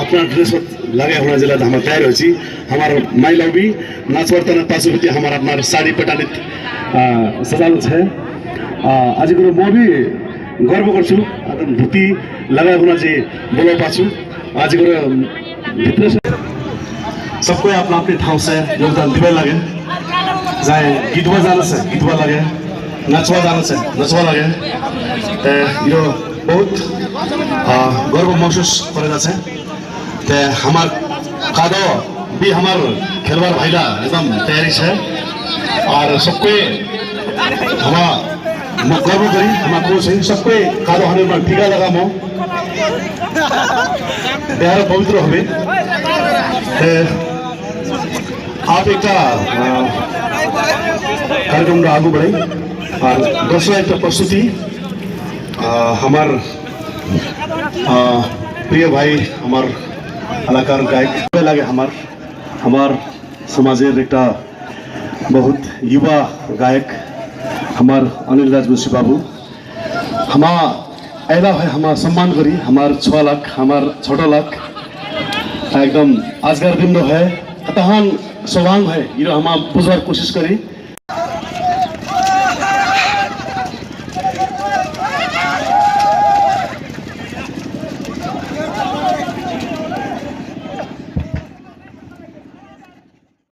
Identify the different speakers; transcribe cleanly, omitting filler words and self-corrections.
Speaker 1: अपना ड्रेस लगे होना जिला हमारे तैयार हो हमारे माइला भी नाच वर्तन पाशुपति हमारा अपना साड़ी पटानित सजाल है आज को म भी गर्व गर्छु धुती लगा होना चाहिए बोलो पाछु आज को भित्र सबको अपना अपनी ठाउँ से योगदान दिवे लगे जाए गीतवा जाना से गीतवा लगे नाचवा जाना से नचवा लगे यो बहुत गर्व महसूस करेगा से ते हमार कादो भी हमार खेलवार भाईला एकदम तैयारी है और सबको हमारा गर्व करी हमारा कोच है सबको कादो हमें में टीका लगा मो प्यार पवित्र होवे आप एक कार्यक्रम आगू बढ़े और दूसरा एक प्रस्तुति हमार प्रिय भाई हमार कलाकार गायक लगे हमार समाजेर एक बहुत युवा गायक हमार अनिल राजवंशी बाबू ऐला है हमार सम्मान करी हमार 6 लाख हमार 6 लाख एकदम आजगार दिन है अतहान सवांग है ये हम बुझवार कोशिश करी